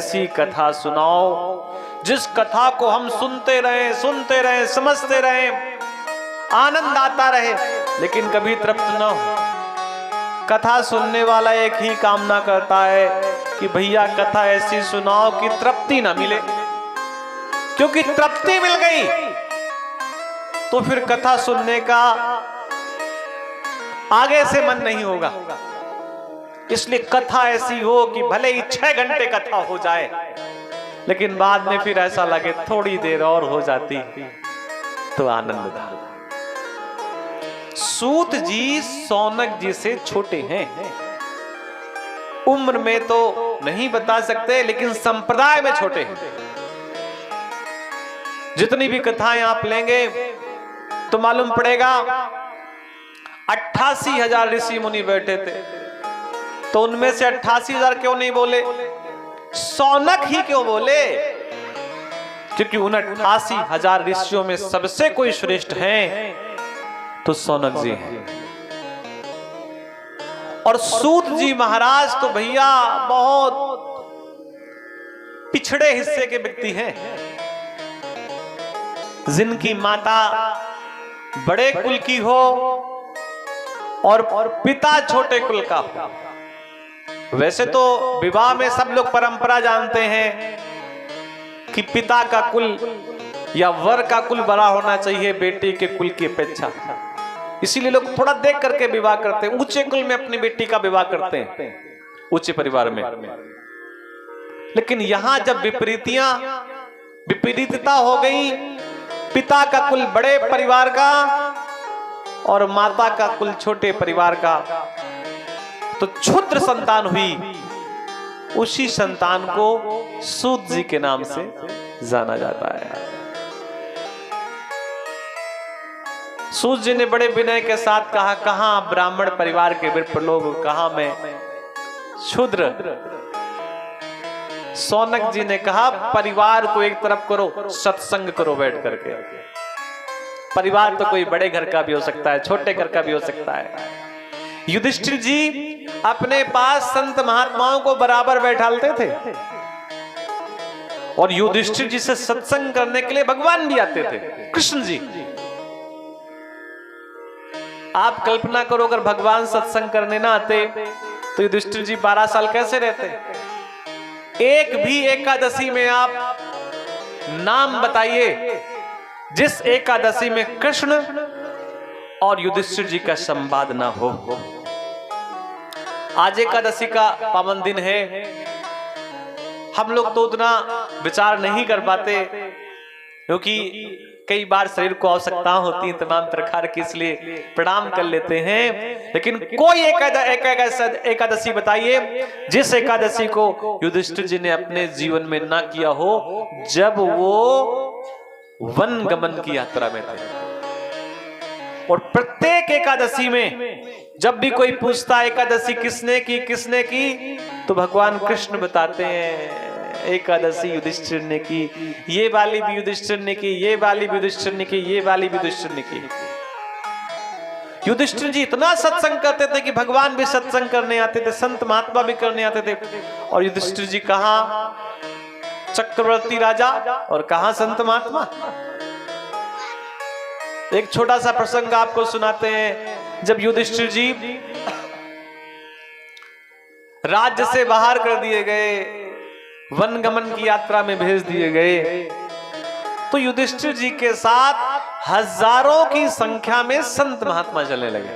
ऐसी कथा सुनाओ जिस कथा को हम सुनते रहे, समझते रहे, आनंद आता रहे, लेकिन कभी तृप्त न हो। कथा सुनने वाला एक ही कामना करता है कि भैया कथा ऐसी सुनाओ कि तृप्ति ना मिले, क्योंकि तृप्ति मिल गई तो फिर कथा सुनने का आगे से मन नहीं होगा। इसलिए कथा ऐसी हो कि भले ही 6 घंटे कथा हो जाए, लेकिन बाद में फिर ऐसा लगे थोड़ी देर और हो जाती तो आनंद था। सूत जी सौनक जी से छोटे हैं, उम्र में तो नहीं बता सकते, लेकिन संप्रदाय में छोटे हैं। जितनी भी कथाएं आप लेंगे तो मालूम पड़ेगा 88,000 ऋषि मुनि बैठे थे, तो उनमें से 88,000 क्यों नहीं बोले, सौनक ही क्यों बोले? क्योंकि उन 88,000 ऋषियों में सबसे कोई श्रेष्ठ हैं तो सौनक जी हैं। और सूत जी महाराज तो भैया बहुत पिछड़े हिस्से के व्यक्ति हैं, जिनकी माता बड़े कुल की हो और पिता छोटे कुल का हो। वैसे तो विवाह में सब लोग परंपरा जानते हैं कि पिता का कुल या वर का कुल बड़ा होना चाहिए बेटी के कुल की अपेक्षा, इसीलिए लोग थोड़ा देख करके विवाह करते हैं। ऊंचे कुल में अपनी बेटी का विवाह करते हैं, ऊंचे परिवार में। लेकिन यहां जब विपरीतता हो गई, पिता का कुल बड़े परिवार का और माता का कुल छोटे परिवार का, तो क्षुद्र संतान हुई। उसी संतान को सूत जी के नाम से जाना जाता है। सूत जी ने बड़े विनय के साथ कहा, कहां ब्राह्मण परिवार के विप्र लोग, कहां मैं क्षुद्र। सौनक जी ने कहा, परिवार को एक तरफ करो, सत्संग करो बैठ करके। परिवार तो कोई बड़े घर का भी हो सकता है, छोटे घर का भी हो सकता है। युधिष्ठिर जी अपने पास संत महात्माओं को बराबर बैठालते थे, और युधिष्ठिर जी से सत्संग करने के लिए भगवान भी आते थे, कृष्ण जी। आप कल्पना करो अगर भगवान सत्संग करने ना आते तो युधिष्ठिर जी 12 साल कैसे रहते? एक भी एकादशी में आप नाम बताइए जिस एकादशी में कृष्ण और युधिष्ठिर जी का संवाद ना हो। आज एकादशी का पावन दिन है, हम लोग तो उतना विचार नहीं कर पाते क्योंकि कई बार शरीर को आवश्यकता होती है तमाम प्रकार की, इसलिए प्रणाम कर लेते हैं। लेकिन कोई एकादशी बताइए जिस एकादशी को युधिष्ठिर जी ने अपने जीवन में ना किया हो, जब वो वन गमन की यात्रा में थे। और प्रत्येक एकादशी में जब भी कोई पूछता है एकादशी किसने की, तो भगवान कृष्ण बताते हैं एकादशी युधिष्ठिर ने की, ये वाली भी युधिष्ठिर ने की, ये वाली भी युधिष्ठिर ने की, ये वाली भी युधिष्ठिर ने की। युधिष्ठिर जी इतना सत्संग करते थे कि भगवान भी सत्संग करने आते थे, संत महात्मा भी करने आते थे। और युधिष्ठिर जी कहां चक्रवर्ती राजा और कहां संत महात्मा। एक छोटा सा प्रसंग आपको सुनाते हैं। जब युधिष्ठिर जी राज्य से बाहर कर दिए गए, वन गमन की यात्रा में भेज दिए गए, तो युधिष्ठिर जी के साथ हजारों की संख्या में संत महात्मा चलने लगे।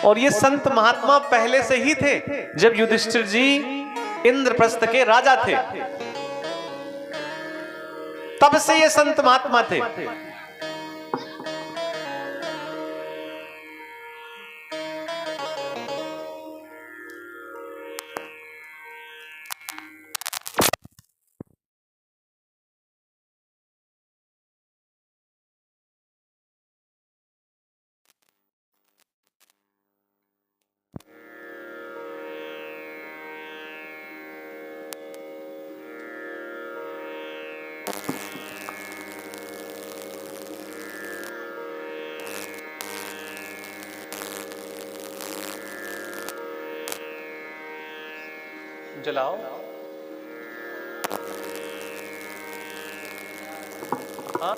और ये संत महात्मा पहले से ही थे, जब युधिष्ठिर जी इंद्रप्रस्थ के राजा थे तब से ये संत महात्मा थे। जलाओ। हाँ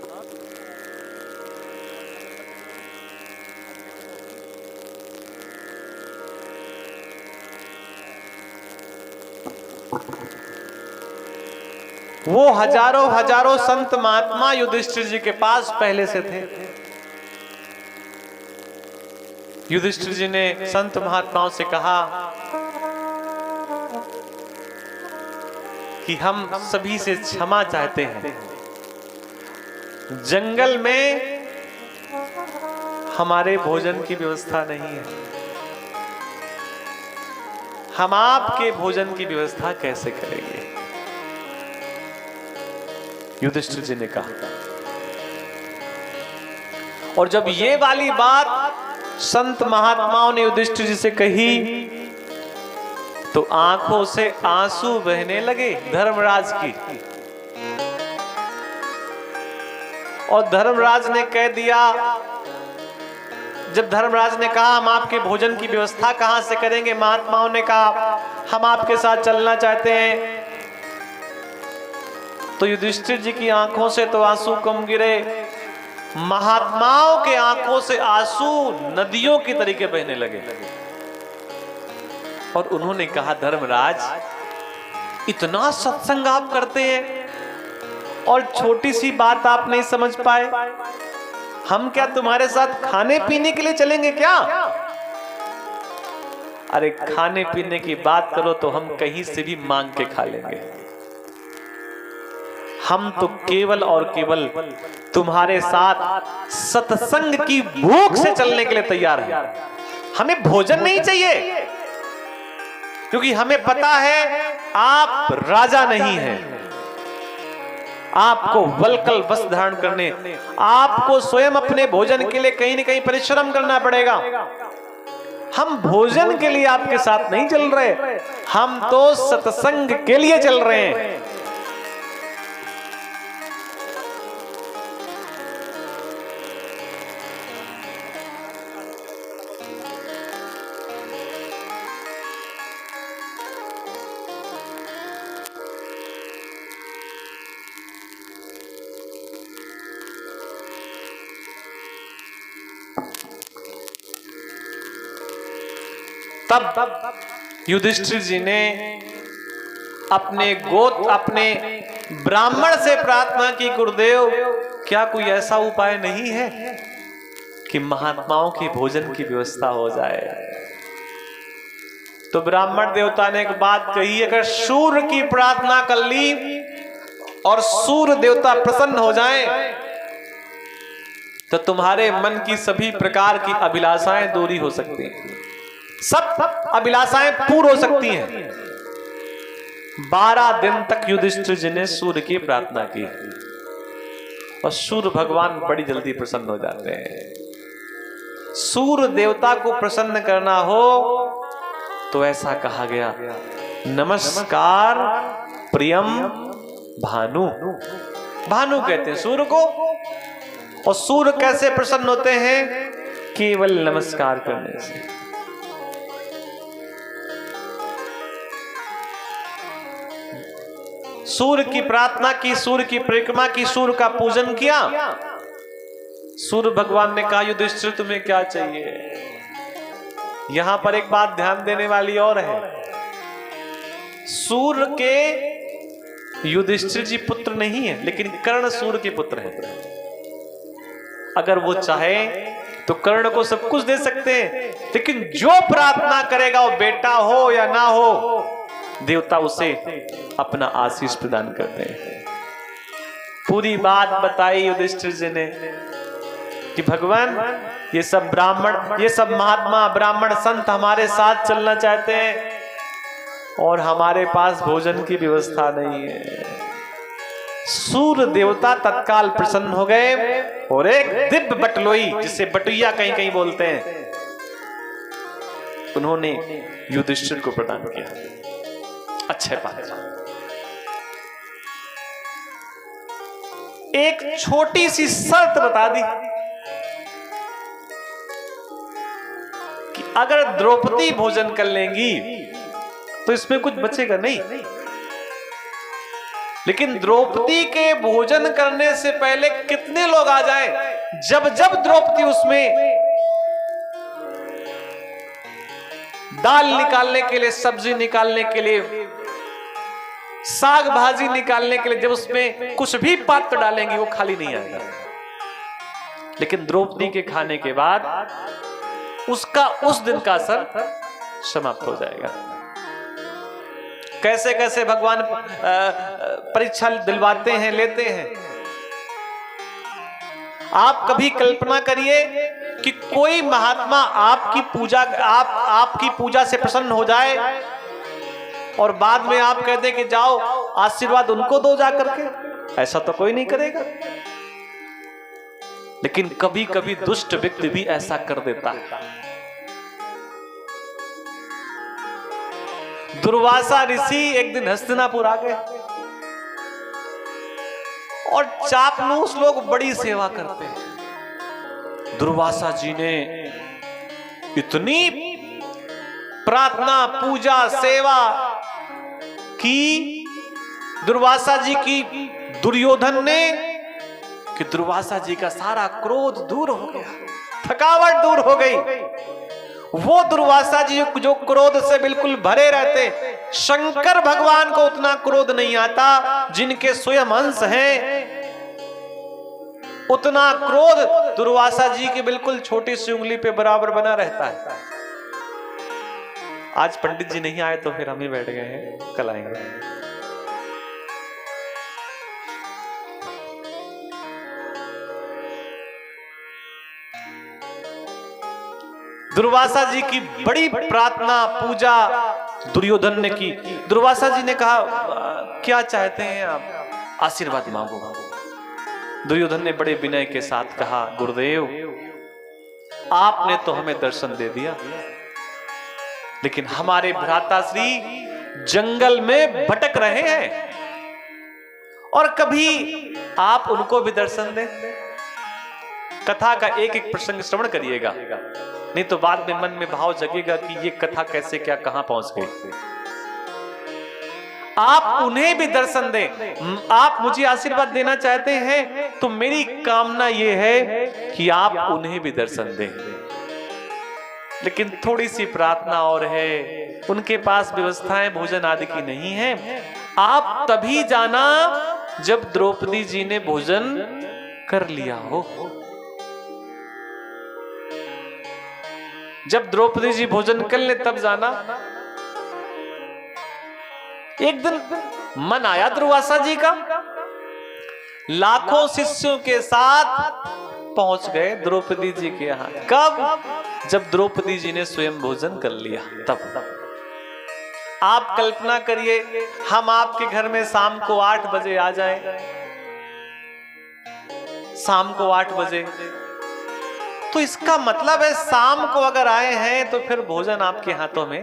वो हजारों हजारों संत महात्मा युधिष्ठिर जी के पास पहले से थे। युधिष्ठिर जी ने संत महात्माओं से कहा कि हम सभी से क्षमा चाहते हैं, जंगल में हमारे भोजन की व्यवस्था नहीं है, हम आपके भोजन की व्यवस्था कैसे करेंगे? युधिष्ठिर जी ने कहा। और जब ये वाली बात संत महात्माओं ने युधिष्ठिर जी से कही तो आंखों से आंसू बहने लगे धर्मराज की। और धर्मराज ने कह दिया, जब धर्मराज ने कहा हम आपके भोजन की व्यवस्था कहां से करेंगे, महात्माओं ने कहा हम आपके साथ चलना चाहते हैं, तो युधिष्ठिर जी की आंखों से तो आंसू कम गिरे, महात्माओं के आंखों से आंसू नदियों की तरीके बहने लगे। और उन्होंने कहा धर्मराज, इतना सत्संग आप करते हैं और छोटी सी बात आप नहीं समझ पाए, हम क्या तुम्हारे साथ खाने पीने के लिए चलेंगे क्या? अरे खाने पीने की बात करो तो हम कहीं से भी मांग के खा लेंगे, हम तो केवल और केवल तुम्हारे साथ सत्संग की भूख से चलने के लिए तैयार हैं। हमें भोजन नहीं चाहिए, क्योंकि हमें पता है आप राजा नहीं हैं, आपको वल्कल वस्त्र धारण करने, आपको स्वयं अपने भोजन के लिए कहीं न कहीं परिश्रम करना पड़ेगा। हम भोजन के लिए आपके साथ नहीं चल रहे, हम तो सत्संग के लिए चल रहे हैं। तब युधिष्ठिर जी ने अपने ब्राह्मण से प्रार्थना की, गुरुदेव क्या कोई ऐसा उपाय नहीं है कि महात्माओं की भोजन की व्यवस्था हो जाए? तो ब्राह्मण देवता ने एक बात कही, अगर सूर्य की प्रार्थना कर ली और सूर्य देवता प्रसन्न हो जाएं, तो तुम्हारे मन की सभी प्रकार की अभिलाषाएं दूरी हो सकती हैं, सब अभिलाषाएं पूर्ण हो सकती हैं। 12 दिन तक युधिष्ठिर जी ने सूर्य की प्रार्थना की और सूर्य भगवान बड़ी जल्दी प्रसन्न हो जाते हैं। सूर्य देवता को प्रसन्न करना हो तो ऐसा कहा गया, नमस्कार प्रियम भानु। भानु कहते हैं सूर्य को। और सूर्य कैसे प्रसन्न होते हैं? केवल नमस्कार करने से। सूर्य की प्रार्थना की, सूर्य की परिक्रमा की, सूर्य का पूजन किया। सूर्य भगवान ने कहा, युधिष्ठिर तुम्हें क्या चाहिए? यहां पर एक बात ध्यान देने वाली और है, सूर्य के युधिष्ठिर जी पुत्र नहीं है, लेकिन कर्ण सूर्य के पुत्र हैं। अगर वो चाहे तो कर्ण को सब कुछ दे सकते हैं, लेकिन जो प्रार्थना करेगा वो बेटा हो या ना हो, देवता उसे अपना आशीष प्रदान करते हैं। पूरी बात बताई युधिष्ठिर जी ने कि भगवान ये सब ब्राह्मण, ये सब महात्मा ब्राह्मण संत हमारे साथ चलना चाहते हैं और हमारे पास भोजन की व्यवस्था नहीं है। सूर्य देवता तत्काल प्रसन्न हो गए और एक दिव्य बटलोई, जिसे बटुइया कहीं कहीं बोलते हैं, उन्होंने युधिष्ठिर को प्रदान किया। अच्छे बात। एक छोटी सी शर्त बता दी कि अगर द्रौपदी भोजन कर लेंगी तो इसमें कुछ बचेगा नहीं। लेकिन द्रौपदी के भोजन करने से पहले कितने लोग आ जाए, जब जब द्रौपदी उसमें दाल निकालने के लिए, सब्जी निकालने के लिए, साग भाजी निकालने के लिए, जब उसमें कुछ भी पात्र डालेंगी वो खाली नहीं आएगा। लेकिन द्रौपदी के खाने के बाद उसका उस दिन का असर समाप्त हो जाएगा। कैसे कैसे भगवान परीक्षा दिलवाते हैं, लेते हैं। आप कभी कल्पना करिए कि कोई महात्मा आपकी पूजा से प्रसन्न हो जाए और बाद में आप कह दें कि जाओ आशीर्वाद उनको दो जाकर के। ऐसा तो कोई नहीं करेगा। लेकिन कभी कभी दुष्ट व्यक्ति भी ऐसा कर देता है। दुर्वासा ऋषि एक दिन हस्तिनापुर आ गए और चापलूस लोग बड़ी सेवा करते हैं। दुर्वासा जी ने इतनी प्रार्थना, पूजा, सेवा की दुर्वासा जी की दुर्योधन ने, कि दुर्वासा जी का सारा क्रोध दूर हो गया, थकावट दूर हो गई। वो दुर्वासा जी जो क्रोध से बिल्कुल भरे रहते, शंकर भगवान को उतना क्रोध नहीं आता, जिनके स्वयं अंश हैं, उतना क्रोध दुर्वासा जी की बिल्कुल छोटी सी उंगली पे बराबर बना रहता है। आज पंडित जी नहीं आए तो फिर हम ही बैठ गए हैं, कल आएंगे। दुर्वासा जी की बड़ी प्रार्थना, पूजा दुर्योधन ने की। दुर्वासा जी ने कहा, क्या चाहते हैं आप? आशीर्वाद मांगो। दुर्योधन ने बड़े विनय के साथ कहा, गुरुदेव आपने तो हमें दर्शन दे दिया, लेकिन हमारे भ्राताश्री जंगल में भटक रहे हैं और कभी आप उनको भी दर्शन दें। कथा का एक एक प्रसंग श्रवण करिएगा, नहीं तो बाद में मन में भाव जगेगा कि ये कथा कैसे क्या कहां पहुंच गई। आप उन्हें भी दर्शन दें। आप मुझे आशीर्वाद देना चाहते हैं तो मेरी कामना यह है कि आप उन्हें भी दर्शन दें। लेकिन थोड़ी सी प्रार्थना और है, उनके पास व्यवस्थाएं भोजन आदि की नहीं है। आप तभी जाना जब द्रौपदी जी ने भोजन कर लिया हो। जब द्रौपदी जी भोजन कर ले तब जाना। एक दिन मन आया दुर्वासा जी का, लाखों शिष्यों के साथ पहुंच गए द्रौपदी जी के यहां। कब? जब द्रौपदी जी ने स्वयं भोजन कर लिया तब। आप कल्पना करिए, हम आपके घर में शाम को 8 बजे आ जाएं, शाम को 8 बजे, तो इसका मतलब है शाम को अगर आए हैं तो फिर भोजन आपके हाथों में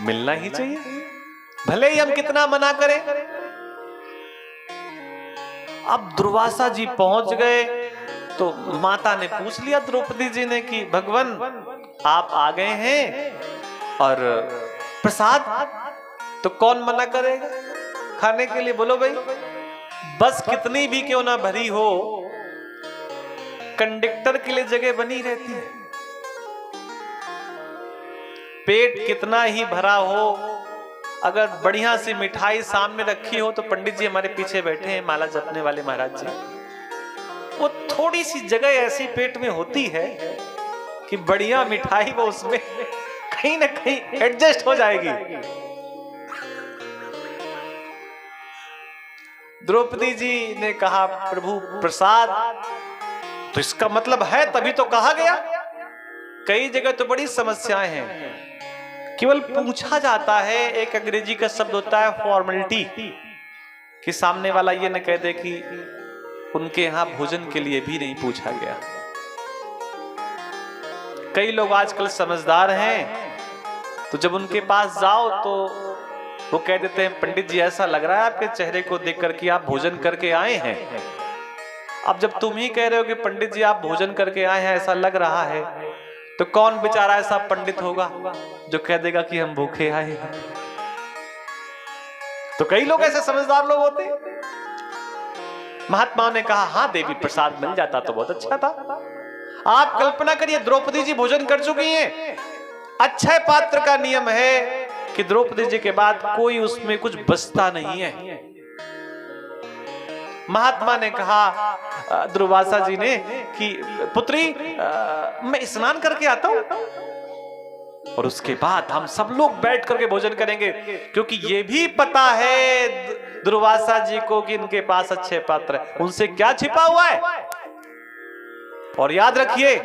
मिलना ही चाहिए, भले ही हम कितना मना करें। अब दुर्वासा जी पहुंच गए तो माता ने पूछ लिया द्रौपदी जी ने कि भगवान आप आ गए हैं और प्रसाद तो कौन मना करेगा खाने के लिए, बोलो भाई। बस कितनी भी क्यों ना भरी हो, कंडक्टर के लिए जगह बनी रहती है। पेट कितना ही भरा हो, अगर बढ़िया सी मिठाई सामने रखी हो तो पंडित जी हमारे पीछे बैठे हैं, माला जपने वाले महाराज जी, वो थोड़ी सी जगह ऐसी पेट में होती है कि बढ़िया मिठाई वो उसमें कहीं ना कहीं एडजस्ट हो जाएगी। द्रौपदी जी ने कहा प्रभु प्रसाद, तो इसका मतलब है तभी तो कहा गया। कई जगह तो बड़ी समस्याएं हैं, केवल पूछा जाता है। एक अंग्रेजी का शब्द होता है फॉर्मेलिटी, कि सामने वाला ये न कह दे कि उनके यहां भोजन के लिए भी नहीं पूछा गया। कई लोग आजकल समझदार हैं, तो जब उनके पास जाओ तो वो कह देते हैं पंडित जी ऐसा लग रहा है आपके चेहरे को देखकर कि आप भोजन करके आए हैं। अब जब तुम ही कह रहे हो कि पंडित जी आप भोजन करके आए हैं ऐसा लग रहा है, तो कौन बेचारा ऐसा पंडित होगा जो कह देगा कि हम भूखे आए हैं। तो कई लोग ऐसे समझदार लोग होते। महात्माओं ने कहा हाँ देवी प्रसाद मिल जाता तो बहुत अच्छा था। आप कल्पना करिए द्रौपदी जी भोजन कर चुकी हैं। अक्षय पात्र का नियम है कि द्रौपदी जी के बाद कोई उसमें कुछ बचता नहीं है। महात्मा ने कहा दुर्वासा जी ने कि पुत्री मैं स्नान करके आता हूं और उसके बाद हम सब लोग बैठ करके भोजन करेंगे, क्योंकि ये भी पता है दुर्वासा जी को कि इनके पास अच्छे पात्र है, उनसे क्या छिपा हुआ है। और याद रखिए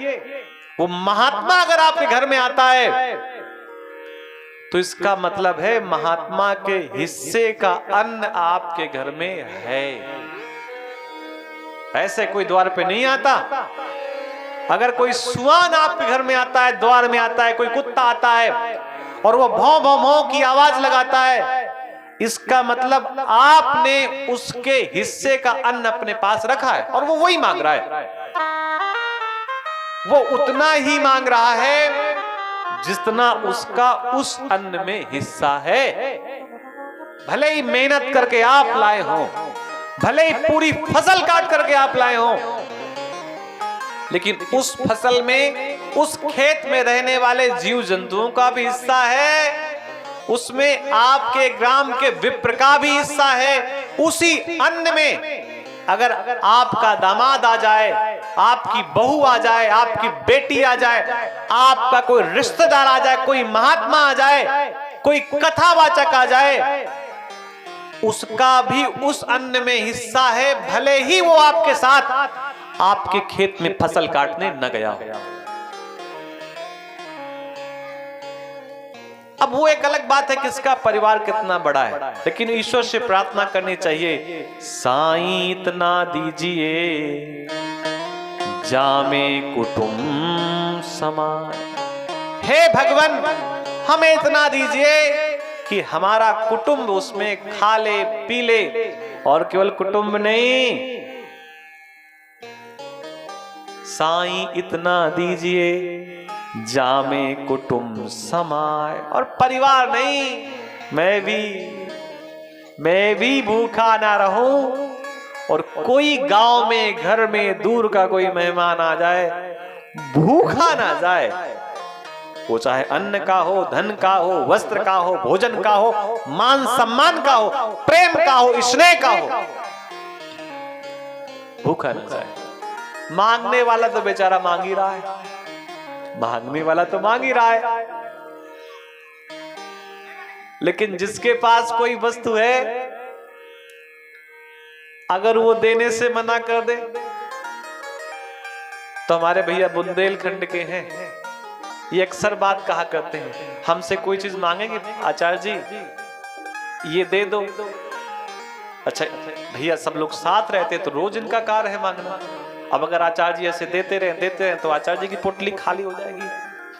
वो महात्मा अगर आपके घर में आता है तो इसका मतलब है महात्मा के हिस्से का अन्न आपके घर में है। ऐसे कोई द्वार पे नहीं आता। अगर कोई सुआन आपके घर में आता है, द्वार में आता है, कोई कुत्ता आता है और वो भौं भौं भौं की आवाज लगाता है, इसका मतलब आपने उसके हिस्से का अन्न अपने पास रखा है और वो वही मांग रहा है। वो उतना ही मांग रहा है जितना उसका उस अन्न में हिस्सा है। भले ही मेहनत करके आप लाए हो, भले ही पूरी फसल काट करके आप लाए हो, लेकिन उस फसल में, उस खेत में रहने वाले जीव जंतुओं का भी हिस्सा है, उसमें आपके ग्राम के विप्र का भी हिस्सा है। उसी अन्न में अगर आपका दामाद आ जाए, आपकी बहू आ जाए, आपकी बेटी आ जाए, आपका कोई रिश्तेदार आ जाए, कोई महात्मा आ जाए, कोई कथावाचक आ जाए, उसका भी उस अन्न में हिस्सा है, भले ही वो आपके साथ आपके खेत में फसल काटने न गया हो। अब वो एक अलग बात है कि इसका परिवार कितना बड़ा है, लेकिन ईश्वर से प्रार्थना करनी चाहिए साईं इतना दीजिए जामे कुटुंब समाए। हे भगवान हमें इतना दीजिए कि हमारा कुटुंब उसमें खा ले पी ले, और केवल कुटुंब नहीं, साईं इतना दीजिए जामे कुटुंब समाए। और परिवार नहीं, मैं भी भूखा ना रहूं और कोई गांव में, घर में दूर का कोई मेहमान आ जाए भूखा ना जाए। वो चाहे अन्न का हो, धन का हो, वस्त्र का हो, भोजन का हो, मान सम्मान का हो, प्रेम का हो, स्नेह का हो, भूखा ना जाए। मांगने वाला तो बेचारा मांग ही रहा है, मांगने वाला तो मांग ही रहा है, लेकिन जिसके पास कोई वस्तु है अगर वो देने से मना कर दे तो हमारे भैया बुंदेलखंड के हैं, ये अक्सर बात कहा करते हैं, हमसे कोई चीज मांगेंगे आचार्य जी ये दे दो। अच्छा भैया सब लोग साथ रहते तो रोज इनका कार्य है मांगना। अब अगर आचार्य जी ऐसे देते रहे तो आचार्य जी की पोटली खाली हो जाएगी।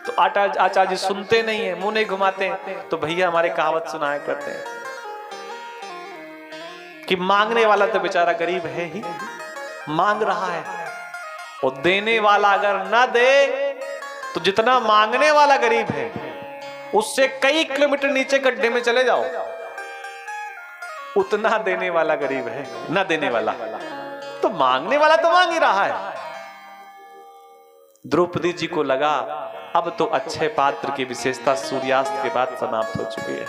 तो आचार्य जी सुनते नहीं है, मुंह नहीं घुमाते हैं, तो भैया हमारे कहावत सुनाया करते हैं कि मांगने वाला तो बेचारा गरीब है ही, मांग रहा है, और देने वाला अगर ना दे तो जितना मांगने वाला गरीब है उससे कई किलोमीटर नीचे गड्ढे में चले जाओ, उतना देने वाला गरीब है, ना देने वाला तो मांगने वाला तो मांग ही रहा है। द्रौपदी जी को लगा अब तो अच्छे पात्र की विशेषता सूर्यास्त के बाद समाप्त हो चुकी है।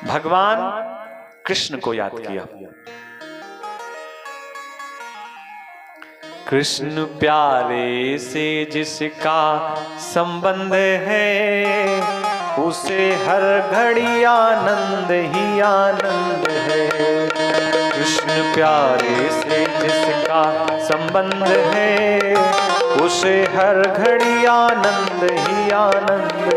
भगवान कृष्ण को याद किया। कृष्ण प्यारे से जिसका संबंध है उसे हर घड़ी आनंद ही आनंद है। कृष्ण प्यारे से जिसका संबंध है उसे हर घड़ी आनंद ही आनंद है।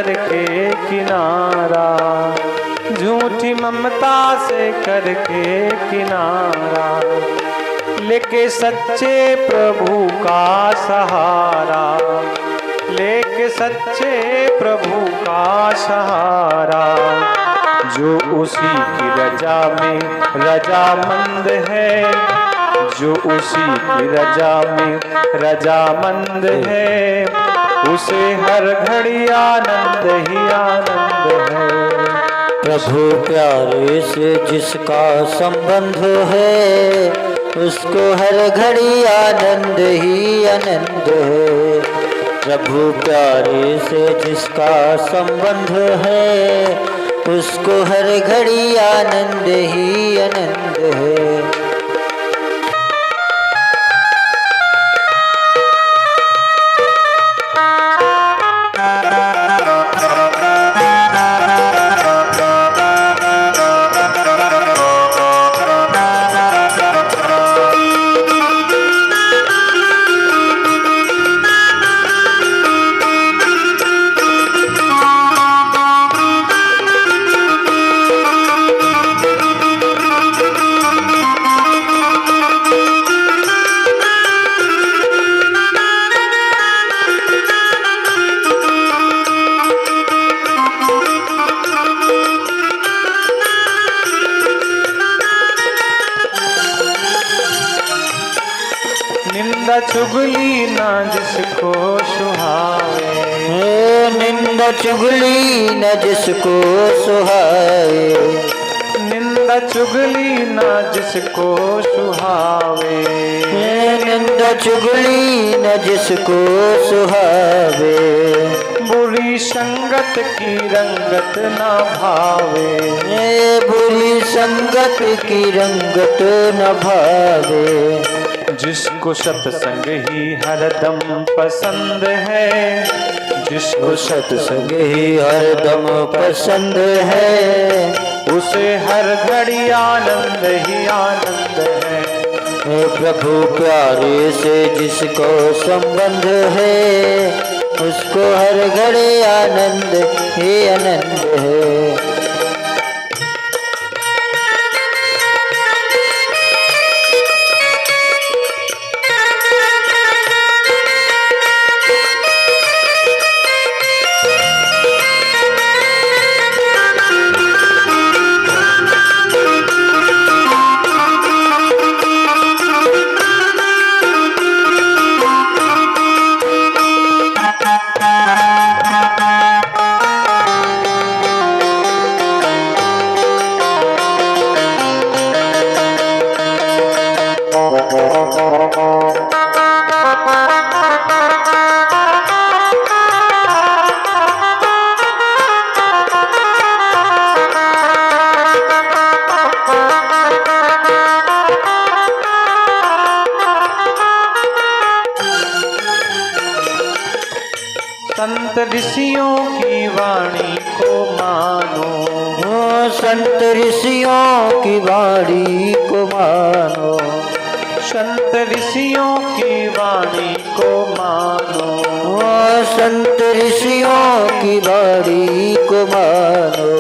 करके किनारा, झूठी ममता से करके किनारा, लेके सच्चे प्रभु का सहारा, लेके सच्चे प्रभु का सहारा। जो उसी की रजा में रजामंद है, जो उसी की रजा में रजामंद है, उसे हर घड़ी आनंद ही आनंद है। प्रभु प्यारे से जिसका संबंध है, उसको हर घड़ी आनंद ही आनंद है। प्रभु प्यारे से जिसका संबंध है, उसको हर घड़ी आनंद ही आनंद है। निंदा चुगली ना जिसको सुहावे, निंदा चुगली न जिसको सुहावे, निंदा चुगली ना जिसको सुहावे, निंदा चुगली न जिसको सुहावे। बुरी संगत की रंगत ना भावे, बुरी संगत की रंगत न भावे। जिसको सत्संग ही हरदम पसंद है, जिसको सत्संग ही हरदम पसंद है, उसे हर घड़ी आनंद ही आनंद है। प्रभु प्यारे से जिसको संबंध है, उसको हर घड़ी आनंद ही आनंद है। संत ऋषियों की वाणी को मानो, संत ऋषियों की वाणी को मानो, संत ऋषियों की वाणी को मानो, संत ऋषियों की वाणी को मानो।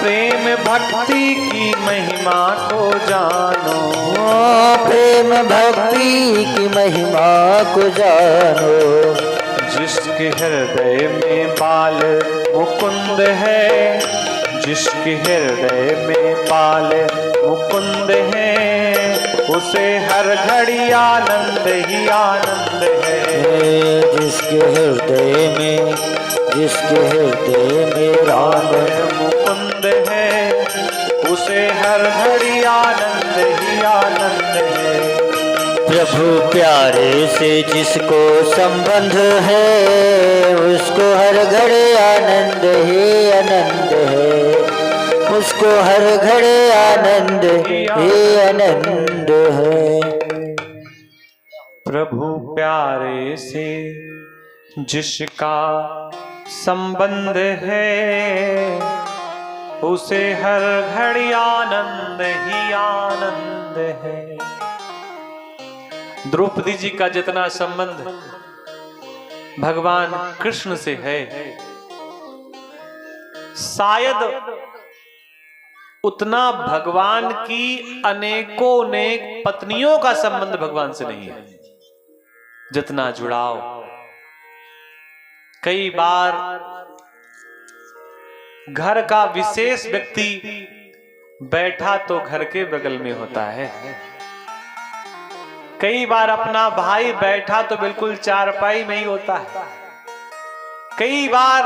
प्रेम भक्ति की महिमा को जानो, प्रेम भक्ति की महिमा को जानो। जिसके हृदय में बाल मुकुंद है, जिसके हृदय में बाल मुकुंद है, उसे हर घड़ी आनंद ही आनंद है। जिसके हृदय में राम मुकुंद है, उसे हर घड़ी आनंद ही आनंद है। प्रभु प्यारे से जिसको संबंध है, उसको हर घड़ी आनंद ही आनंद है, उसको हर घड़ी आनंद ही आनंद है। प्रभु प्यारे से जिसका संबंध है, उसे हर घड़ी आनंद ही आनंद है। द्रौपदी जी का जितना संबंध भगवान कृष्ण से है, शायद उतना भगवान की अनेकों अनेक पत्नियों का संबंध भगवान से नहीं है जितना जुड़ाव। कई बार घर का विशेष व्यक्ति बैठा तो घर के बगल में होता है, कई बार अपना भाई बैठा तो बिल्कुल चारपाई में ही होता है, कई बार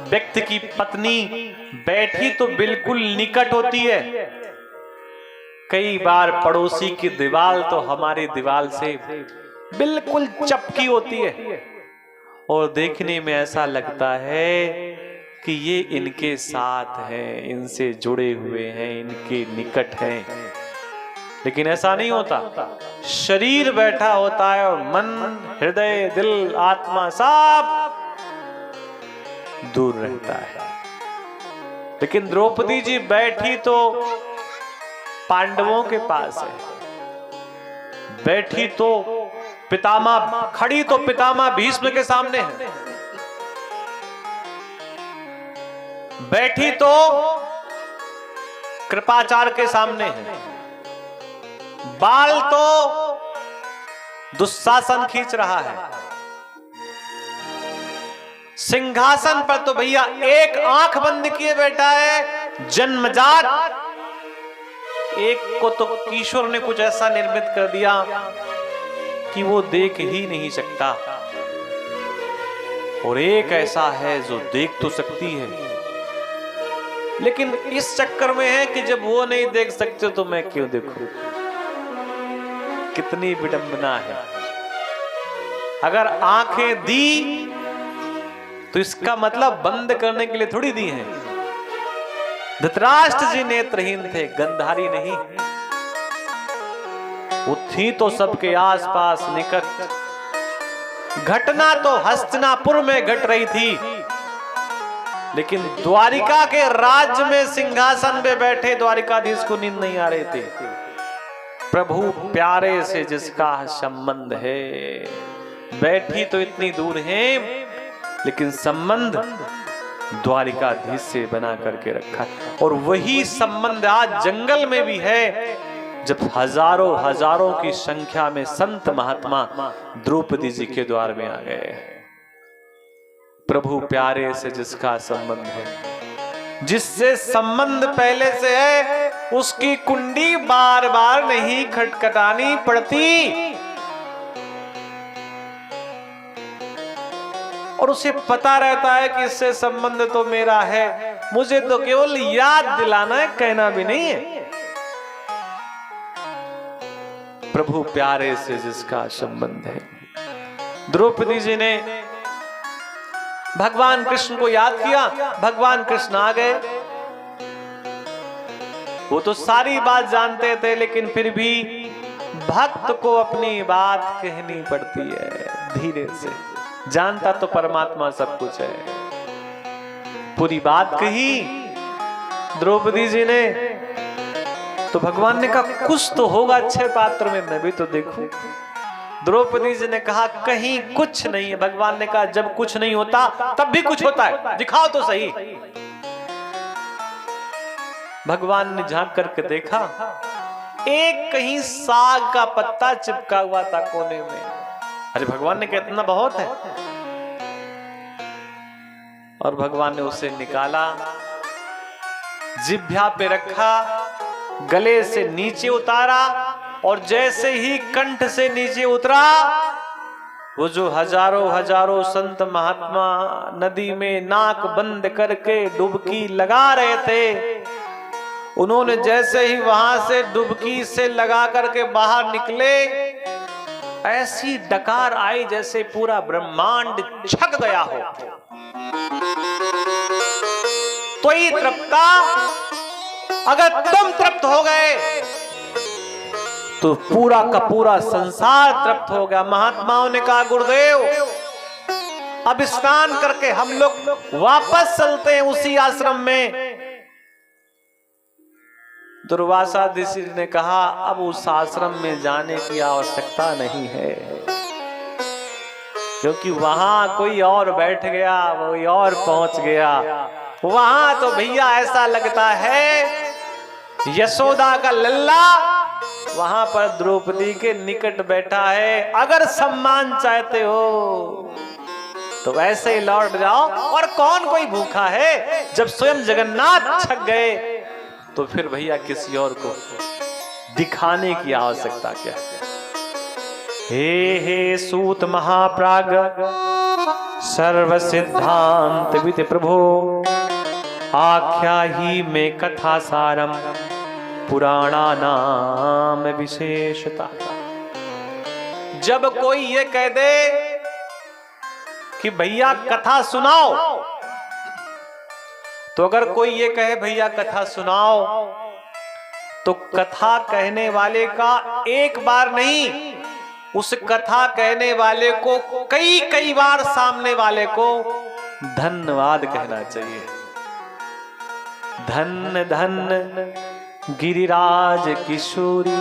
व्यक्ति की पत्नी बैठी तो बिल्कुल निकट होती है, कई बार पड़ोसी की दीवार तो हमारी दीवार से बिल्कुल चपकी होती है और देखने में ऐसा लगता है कि ये इनके साथ है, इनसे जुड़े हुए हैं, इनके निकट हैं। लेकिन ऐसा नहीं होता। शरीर बैठा होता है और मन, हृदय, दिल, आत्मा सब दूर रहता है। लेकिन द्रौपदी जी बैठी तो पांडवों के पास है, बैठी तो पितामह, खड़ी तो पितामह भीष्म के सामने है, बैठी तो कृपाचार्य के सामने है, बाल तो दुशासन खींच रहा है, सिंहासन पर तो भैया एक आंख बंद किए बैठा है जन्मजात। एक को तो ईश्वर ने कुछ ऐसा निर्मित कर दिया कि वो देख ही नहीं सकता, और एक ऐसा है जो देख तो सकती है, लेकिन इस चक्कर में है कि जब वो नहीं देख सकते तो मैं क्यों देखूं। कितनी विडंबना है। अगर आंखें दी तो इसका मतलब बंद करने के लिए थोड़ी दी है। धृतराष्ट्र जी नेत्रहीन थे, गंधारी नहीं। वो थी तो सबके आसपास निकट। घटना तो हस्तिनापुर में घट रही थी, लेकिन द्वारिका के राज्य में सिंहासन पे बैठे द्वारिकाधीश को नींद नहीं आ रहे थे। प्रभु प्यारे से जिसका संबंध है, बैठी तो इतनी दूर है लेकिन संबंध द्वारिकाधीश से बना करके रखा, और वही संबंध आज जंगल में भी है। जब हजारों हजारों की संख्या में संत महात्मा द्रौपदी जी के द्वार में आ गए। प्रभु प्यारे से जिसका संबंध है, जिससे संबंध पहले से है, उसकी कुंडी बार बार नहीं खटखटानी पड़ती, और उसे पता रहता है कि इससे संबंध तो मेरा है, मुझे तो केवल याद दिलाना है, कहना भी नहीं है। प्रभु प्यारे से जिसका संबंध है। द्रौपदी जी ने भगवान कृष्ण को याद किया, भगवान कृष्ण आ गए। वो तो सारी बात जानते थे, लेकिन फिर भी भक्त को अपनी बात कहनी पड़ती है धीरे से। जानता तो परमात्मा सब कुछ है। पूरी बात कही द्रौपदी जी ने, तो भगवान ने कहा कुछ तो होगा अच्छे पात्र में, मैं भी तो देखूं। द्रौपदी जी ने कहा कहीं कुछ नहीं है। भगवान ने कहा जब कुछ नहीं होता तब भी कुछ होता है, दिखाओ तो सही। भगवान ने झांक करके देखा, एक कहीं साग का पत्ता चिपका हुआ था कोने में। अरे भगवान ने कहा इतना बहुत है, और भगवान ने उसे निकाला, जिह्वा पे रखा, गले से नीचे उतारा, और जैसे ही कंठ से नीचे उतरा, वो जो हजारों हजारों संत महात्मा नदी में नाक बंद करके डुबकी लगा रहे थे, उन्होंने जैसे ही वहां से डुबकी से लगा करके बाहर निकले, ऐसी डकार आई जैसे पूरा ब्रह्मांड छक गया हो। तो ही तृप्ता, अगर तुम तृप्त हो गए तो पूरा का पूरा संसार तृप्त हो गया। महात्माओं ने कहा गुरुदेव अब स्नान करके हम लोग वापस चलते हैं उसी आश्रम में। दुर्वासा ऋषि ने कहा अब उस आश्रम में जाने की आवश्यकता नहीं है, क्योंकि वहां कोई और बैठ गया, कोई और पहुंच गया, वहां तो भैया ऐसा लगता है यशोदा का लल्ला वहां पर द्रौपदी के निकट बैठा है। अगर सम्मान चाहते हो तो वैसे ही लौट जाओ। और कौन कोई भूखा है? जब स्वयं जगन्नाथ छक गए तो फिर भैया किसी और को दिखाने की आवश्यकता क्या है? हे सूत महाप्राग सर्व सिद्धांत विद प्रभो आख्या ही में कथा सारम पुराणा नाम विशेषता। जब कोई ये कह दे कि भैया कथा सुनाओ, तो अगर कोई ये कहे भैया कथा सुनाओ, तो कथा कहने वाले का एक बार नहीं, उस कथा कहने वाले को कई कई बार सामने वाले को धन्यवाद कहना चाहिए। धन धन गिरिराज किशोरी।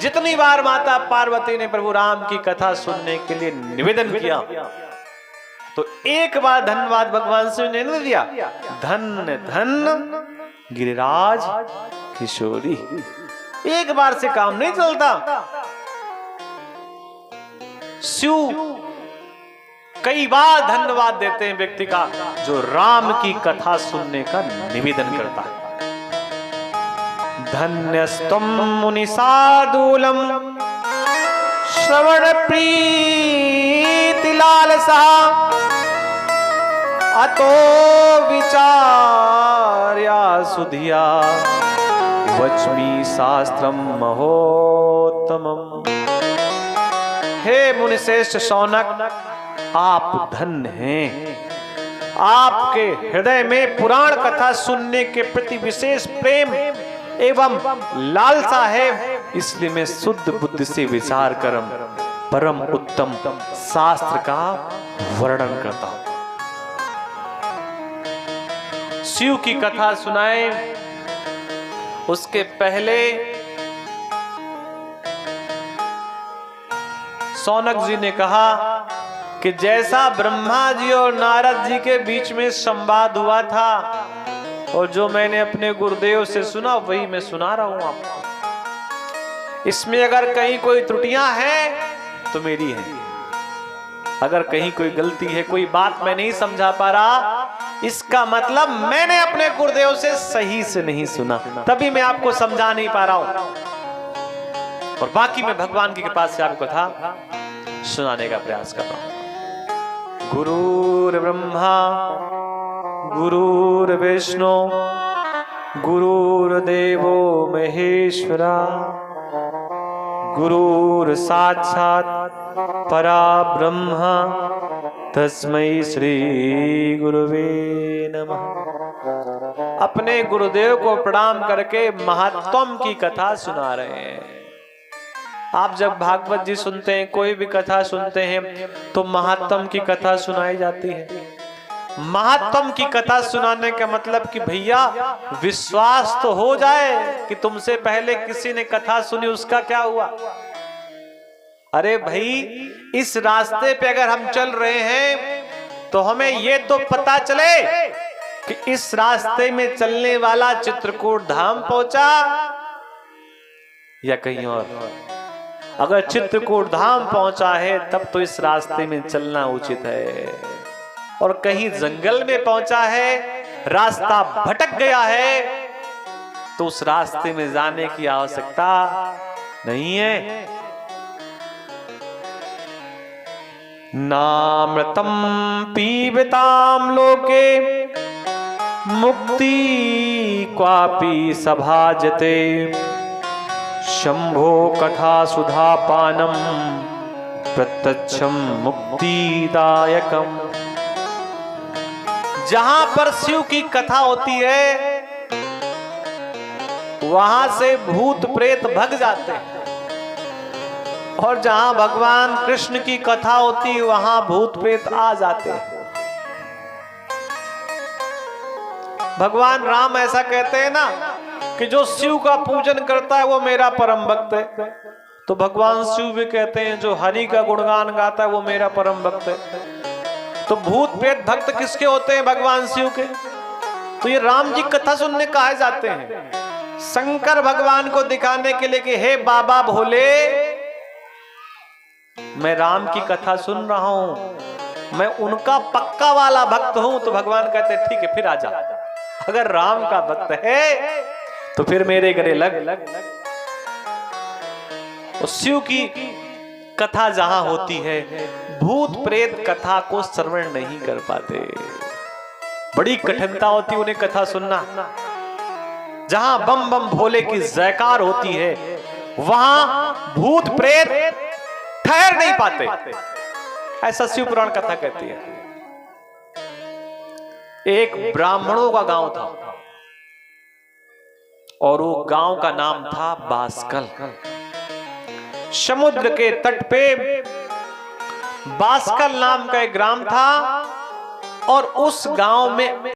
जितनी बार माता पार्वती ने प्रभु राम की कथा सुनने के लिए निवेदन किया, तो एक बार धन्यवाद भगवान से नहीं दिया। धन धन गिरिराज किशोरी, एक बार से काम नहीं चलता। शिव कई बार धन्यवाद देते हैं व्यक्ति का जो राम की कथा सुनने का निवेदन करता है। धन्यस्तम मुनि सादूलम श्रवण प्रीति लालसा अतो विचार्या सुधिया वच्मी शास्त्रम महोत्तमम्। हे मुनिश्रेष्ठ शौनक, आप धन्य हैं। आपके हृदय में पुराण कथा सुनने के प्रति विशेष प्रेम एवं लालसा है, इसलिए मैं शुद्ध बुद्धि से विचार कर परम उत्तम शास्त्र का वर्णन करता हूं। शिव की कथा सुनाए उसके पहले शौनक जी ने कहा कि जैसा ब्रह्मा जी और नारद जी के बीच में संवाद हुआ था और जो मैंने अपने गुरुदेव से सुना वही मैं सुना रहा हूं आपको। इसमें अगर कहीं कोई त्रुटियां हैं तो मेरी है, अगर कहीं कोई गलती है, कोई बात मैं नहीं समझा पा रहा, इसका मतलब मैंने अपने गुरुदेव से सही से नहीं सुना, तभी मैं आपको समझा नहीं पा रहा हूं। और बाकी मैं भगवान की कृपा से आपको कथा सुनाने का प्रयास कर रहा हूं। गुरुर् ब्रह्मा गुरुर्विष्णु गुरुर्देवो महेश्वरा गुरुर् साक्षात् परब्रह्म तस्मै श्री गुरुवे नमः। अपने गुरुदेव को प्रणाम करके महात्म की कथा सुना रहे हैं। आप जब भागवत जी सुनते हैं, कोई भी कथा सुनते हैं, तो महात्म की कथा सुनाई जाती है। महात्म की कथा सुनाने का मतलब कि भैया विश्वास तो हो जाए कि तुमसे पहले किसी ने कथा सुनी, उसका क्या हुआ। अरे भाई, इस रास्ते पे अगर हम चल रहे हैं तो हमें ये तो पता चले कि इस रास्ते में चलने वाला चित्रकूट धाम पहुंचा या कहीं और। अगर चित्रकूट धाम पहुंचा है तब तो इस रास्ते में चलना उचित है, और कहीं जंगल में पहुंचा है, रास्ता भटक गया है, तो उस रास्ते में जाने की आवश्यकता नहीं है। नामृतम पीबताम लोके मुक्ति क्वापि सभाजते शंभो कथा सुधा पानम प्रत्यक्षम मुक्तिदायकम। जहां पर शिव की कथा होती है वहां से भूत प्रेत भग जाते हैं, और जहां भगवान कृष्ण की कथा होती है वहां भूत प्रेत आ जाते हैं। भगवान राम ऐसा कहते हैं ना कि जो शिव का पूजन करता है वो मेरा परम भक्त है, तो भगवान शिव भी कहते हैं जो हरि का गुणगान गाता है वो मेरा परम भक्त है। तो भूत प्रेत भक्त किसके होते हैं? भगवान शिव के। तो ये राम जी कथा सुनने कहे जाते हैं, शंकर भगवान को दिखाने के लिए कि हे बाबा भोले, मैं राम की कथा सुन रहा हूं, मैं उनका पक्का वाला भक्त हूं। तो भगवान कहते हैं ठीक है फिर आजा, अगर राम का भक्त है तो फिर मेरे गले लग। शिव की कथा जहां होती है, भूत प्रेत कथा को श्रवण नहीं कर पाते, बड़ी कठिनता होती उन्हें कथा सुनना। जहां बम बम भोले की जयकार होती है, वहां भूत प्रेत ठहर नहीं पाते, ऐसा शिव पुराण कथा कहती है। एक ब्राह्मणों का गांव था और वो गांव का नाम था बासकल। समुद्र के तट पे बासकल नाम का एक ग्राम था और उस गांव में